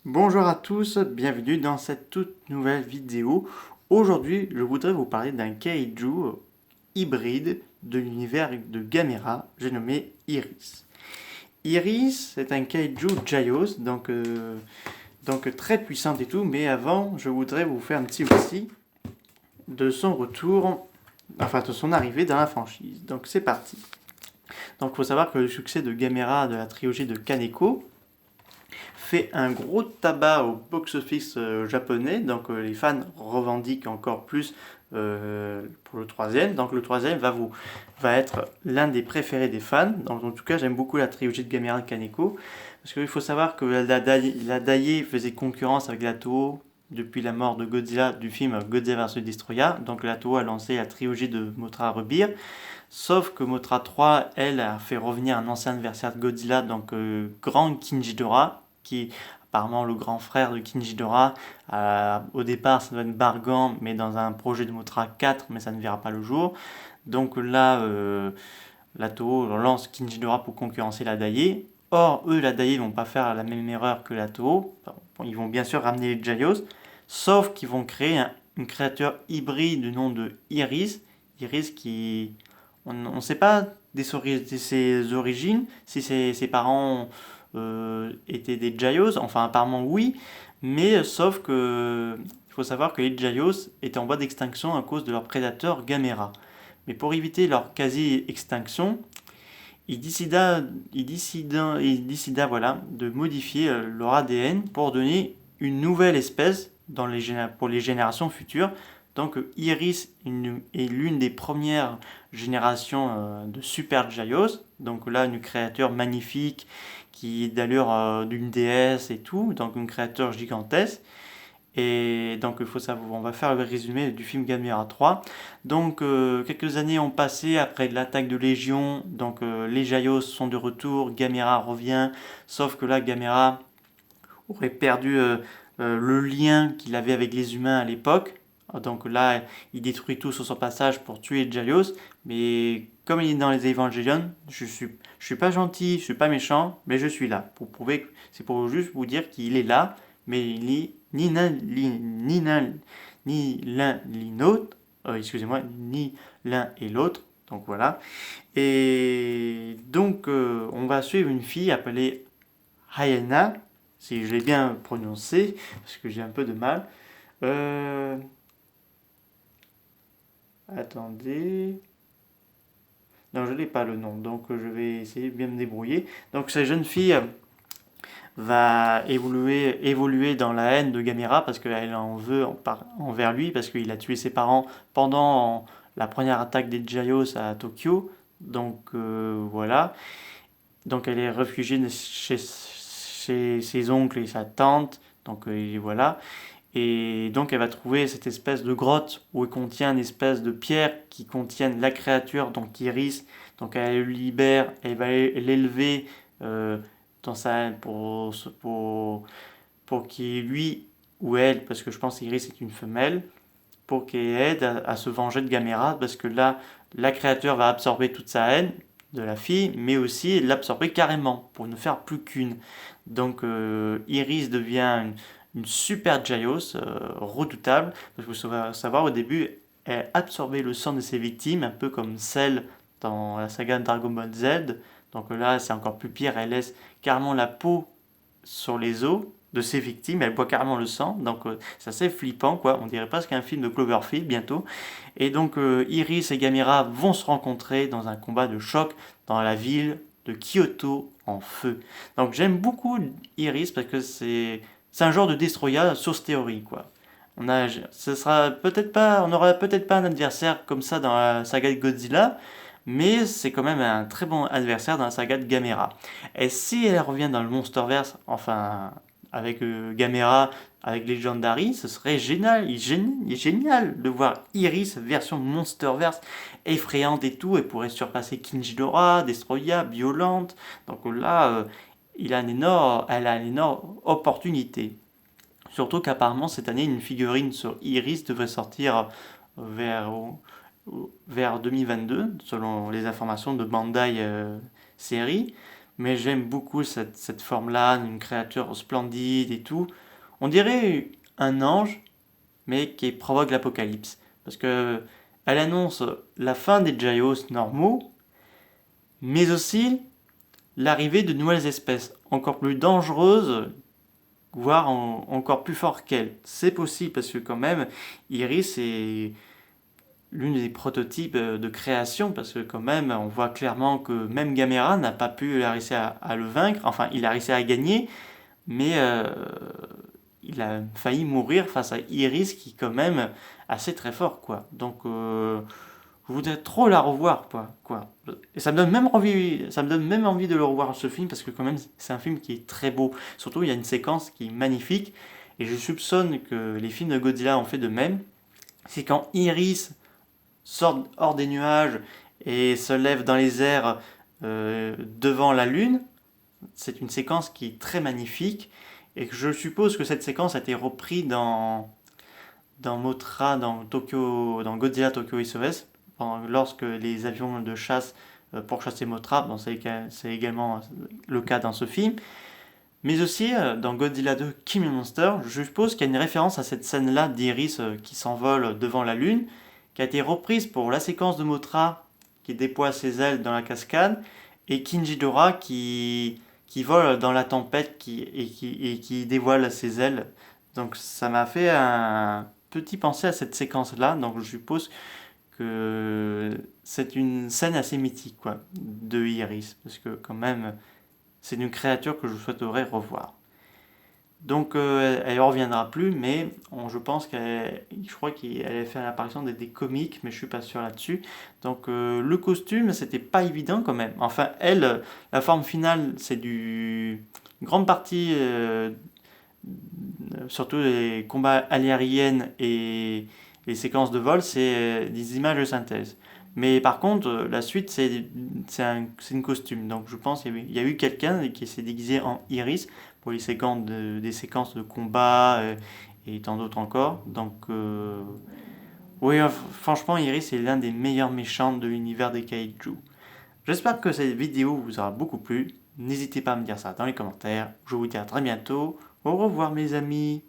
Bonjour à tous, bienvenue dans cette toute nouvelle vidéo. Aujourd'hui, je voudrais vous parler d'un kaiju hybride de l'univers de Gamera, j'ai nommé Iris. Iris est un kaiju Gios, donc très puissante et tout, mais avant, je voudrais vous faire un petit récit de son retour, enfin de son arrivée dans la franchise. Donc c'est parti. Donc il faut savoir que le succès de Gamera de la trilogie de Kaneko fait un gros tabac au box-office japonais, donc les fans revendiquent encore plus pour le troisième. Donc le troisième va être l'un des préférés des fans. Donc, en tout cas, j'aime beaucoup la trilogie de Gamera Kaneko, parce qu'il faut savoir que la Daiei faisait concurrence avec la Toho depuis la mort de Godzilla du film Godzilla vs Destroya. Donc la Toho a lancé la trilogie de Mothra Rebirth. Sauf que Mothra 3, elle, a fait revenir un ancien adversaire de Godzilla, donc Grand Kinjidora, qui apparemment le grand frère de Kinjidora. Au départ, ça doit être Bargan, mais dans un projet de Mothra 4, mais ça ne verra pas le jour. Donc là, la Toho lance Kinjidora pour concurrencer la Daiei. Or, eux, la Daiei, ne vont pas faire la même erreur que la Toho. Bon, ils vont bien sûr ramener les Gios, sauf qu'ils vont créer une créature hybride du nom de Iris. Iris qui... On ne sait pas de ses origines, si ses parents étaient des Gios, enfin apparemment oui, mais sauf que il faut savoir que les Gios étaient en voie d'extinction à cause de leur prédateur Gamera. Mais pour éviter leur quasi-extinction, il décida voilà, de modifier leur ADN pour donner une nouvelle espèce pour les générations futures. Donc Iris est l'une des premières générations de Super Gios. Donc là, une créature magnifique qui est d'allure d'une déesse et tout. Donc une créature gigantesque. Et donc il faut savoir, on va faire le résumé du film Gamera 3. Donc quelques années ont passé après l'attaque de Légion, donc les Gios sont de retour, Gamera revient, sauf que là Gamera aurait perdu le lien qu'il avait avec les humains à l'époque. Donc là, il détruit tout sur son passage pour tuer les Gios, mais comme il est dans les Evangelion, je suis pas gentil, je suis pas méchant, mais je suis là pour prouver, c'est pour juste vous dire qu'il est là, mais il est ni l'un ni l'autre, excusez-moi, ni l'un et l'autre. Donc voilà. Et donc on va suivre une fille appelée Hayana, si je l'ai bien prononcé, parce que j'ai un peu de mal. Euh, Attendez. Non, je n'ai pas le nom, donc je vais essayer de bien me débrouiller. Donc cette jeune fille va évoluer dans la haine de Gamera parce qu'elle en veut envers lui, parce qu'il a tué ses parents pendant la première attaque des Gios à Tokyo. Donc voilà. Donc elle est réfugiée chez ses oncles et sa tante. Donc voilà. Et donc elle va trouver cette espèce de grotte où elle contient une espèce de pierre qui contiennent la créature, donc Iris. Donc elle le libère, elle va l'élever euh, dans pour qu'il lui ou elle, parce que je pense qu'Iris est une femelle, pour qu'elle aide à se venger de Gamera, parce que là, la créature va absorber toute sa haine de la fille, mais aussi l'absorber carrément, pour ne faire plus qu'une. Donc Iris devient une super Gios, redoutable, parce qu'il faut savoir au début, elle absorbait le sang de ses victimes, un peu comme celle dans la saga Dragon Ball Z. Donc là, c'est encore plus pire, elle laisse carrément la peau sur les os de ses victimes, elle boit carrément le sang, donc c'est assez flippant quoi, on dirait presque un film de Cloverfield bientôt. Et donc Iris et Gamera vont se rencontrer dans un combat de choc dans la ville de Kyoto en feu. Donc j'aime beaucoup Iris parce que c'est un genre de Destroya source théorie quoi. On n'aura peut-être pas un adversaire comme ça dans la saga de Godzilla, mais c'est quand même un très bon adversaire dans la saga de Gamera. Et si elle revient dans le Monsterverse, enfin avec Gamera, avec Legendary, ce serait génial de voir Iris version Monsterverse effrayante et tout, elle pourrait surpasser Kinjidora, Destroya, violente. Donc là, elle a une énorme opportunité. Surtout qu'apparemment cette année, une figurine sur Iris devrait sortir vers, vers 2022, selon les informations de Bandai série. mais j'aime beaucoup cette forme-là, une créature splendide et tout. On dirait un ange, mais qui provoque l'apocalypse. Parce que elle annonce la fin des Gios normaux, mais aussi l'arrivée de nouvelles espèces, encore plus dangereuses, voire encore plus fortes qu'elle. C'est possible parce que quand même, Iris est l'une des prototypes de création, parce que quand même, on voit clairement que même Gamera n'a pas pu réussir à le vaincre, enfin, il a réussi à gagner, mais il a failli mourir face à Iris, qui est quand même assez très fort, quoi. Donc, je voudrais trop la revoir, quoi. Et ça me donne même envie de le revoir, ce film, parce que quand même, c'est un film qui est très beau. Surtout, il y a une séquence qui est magnifique, et je soupçonne que les films de Godzilla ont fait de même. C'est quand Iris sort hors des nuages et se lève dans les airs devant la lune. C'est une séquence qui est très magnifique, et que je suppose que cette séquence a été reprise dans Mothra, dans Godzilla Tokyo SOS, lorsque les avions de chasse pour chasser Mothra, bon, c'est également le cas dans ce film, mais aussi dans Godzilla 2 King Monster, je suppose qu'il y a une référence à cette scène-là d'Iris qui s'envole devant la lune, qui a été reprise pour la séquence de Mothra qui déploie ses ailes dans la cascade, et Kinjidora qui vole dans la tempête et qui dévoile ses ailes. Donc ça m'a fait un petit penser à cette séquence-là, donc je suppose que c'est une scène assez mythique, quoi, de Iris, parce que quand même, c'est une créature que je souhaiterais revoir. Donc elle ne reviendra plus, mais je pense je crois qu'elle a fait l'apparition des comics, mais je suis pas sûr là-dessus. Donc le costume, c'était pas évident quand même. Enfin, elle, la forme finale, c'est une grande partie, surtout les combats aériens et les séquences de vol, c'est des images de synthèse. Mais par contre, la suite, c'est une costume. Donc je pense qu'il y a eu quelqu'un qui s'est déguisé en Iris pour des séquences de combat et tant d'autres encore. Donc oui, franchement, Iris est l'un des meilleurs méchants de l'univers des Kaiju. J'espère que cette vidéo vous aura beaucoup plu. N'hésitez pas à me dire ça dans les commentaires. Je vous dis à très bientôt. Au revoir mes amis.